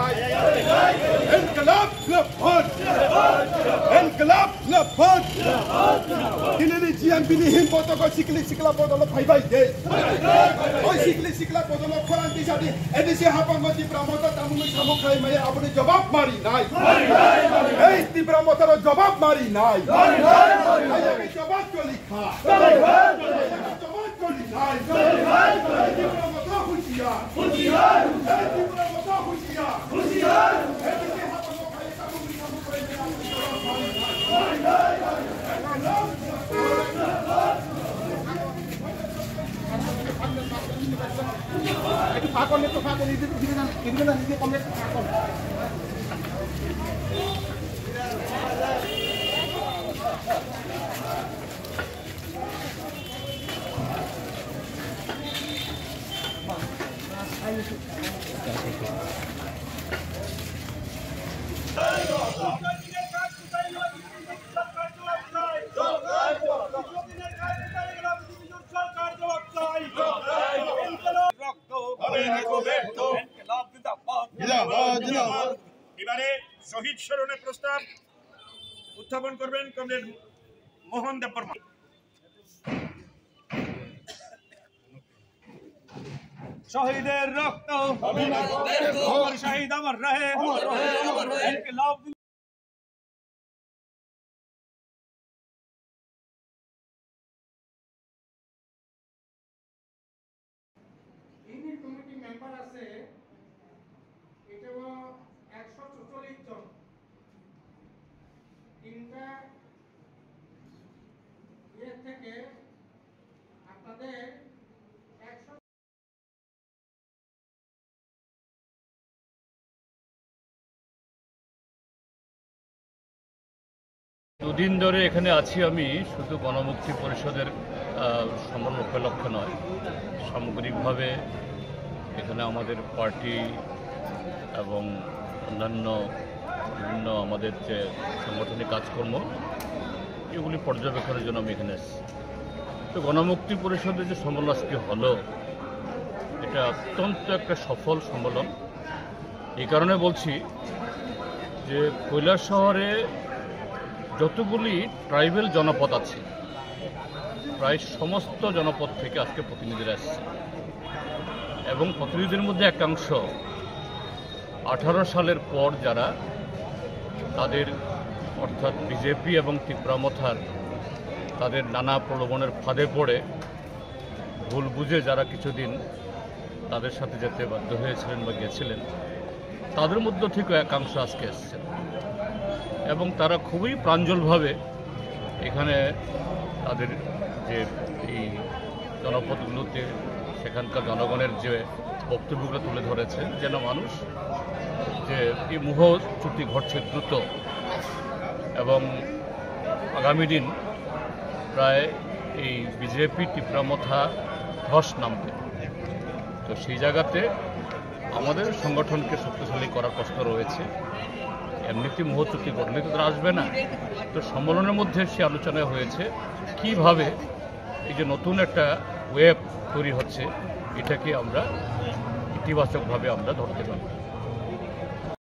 নাই ইনকলাব জিন্দাবাদ ইনকলাব জিন্দাবাদ দিল্লি জিএমপি নি হিম্মত কো সিকলি সিকলা বদল ভাই ভাই দে ওই সিকলি সিকলা বদল ফরান্তি সাদি এদিসি হাপাঙ্গতি ব্রাহ্মণ তামুমি সামখাই মাই আপনি জবাব মারি নাই এই তীব্রমতার জবাব মারি নাই এই জবাব চলি খা জবাব চলি নাই তীব্রমতা হুঁশিয়ার হুঁশিয়ার তীব্রমতা হুঁশিয়ার হুঁশিয়ার এদিসি হাপাঙ্গতি তামুমি সামখাই মাই আপনি জবাব মারি নাই itu fakon itu ini kan komplek fakon এবারে শহীদ স্মরণে প্রস্তাব উত্থাপন করবেন কমরেড মোহন দেববর্মা। শহীদের রক্ত শহীদ অমর রহে ইনকিলাব। ইউনিট কমিটি মেম্বার আছে এটাও 144 জন তিনটা এর থেকে আপনাদের 100 দুদিন ধরে এখানে আছি আমি শুধু গণমুক্তি পরিষদের সম্মান উপলক্ষে নয়, সামগ্রিকভাবে এখানে আমাদের পার্টি এবং অন্যান্য বিভিন্ন আমাদের যে সাংগঠনিক কাজকর্ম এগুলি পর্যবেক্ষণের জন্য আমি এখানে এসেছি। তো গণমুক্তি পরিষদের যে সম্মেলন আজকে হলো এটা অত্যন্ত একটা সফল সম্মেলন। এই কারণে বলছি যে কৈলাসহরে যতগুলি ট্রাইবেল জনপদ আছে প্রায় সমস্ত জনপদ থেকে আজকে প্রতিনিধিরা এসেছে এবং প্রতিনিধিদের মধ্যে একাংশ 18 সালের পর যারা তাদের অর্থাৎ বিজেপি এবং তীব্রমথার তাদের নানা প্রলোভনের ফাঁদে পড়ে ভুল বুঝে যারা কিছুদিন তাদের সাথে যেতে বাধ্য হয়েছিলেন বা গেছিলেন তাদের মধ্য থেকে একাংশ আজকে এসেছেন এবং তারা খুবই প্রাঞ্জলভাবে এখানে তাদের যে এই জনপদগুলোতে সেখানকার জনগণের যে বক্তব্যগুলো তুলে ধরেছেন যেন মানুষ যে এই মোহ চুক্তি ঘটছে দ্রুত এবং আগামী দিন প্রায় এই বিজেপি তীব্রমথা ধস নামবে। তো সেই জায়গাতে আমাদের সংগঠনকে শক্তিশালী করার প্রশ্ন রয়েছে। এমনিতে মোহচুক্তি ঘটলে তো আসবে না। তো সম্মেলনের মধ্যে সে আলোচনা হয়েছে কিভাবে এই যে নতুন একটা ওয়েব তৈরি হচ্ছে এটাকে আমরা ইতিবাচকভাবে আমরা ধরতে পারব।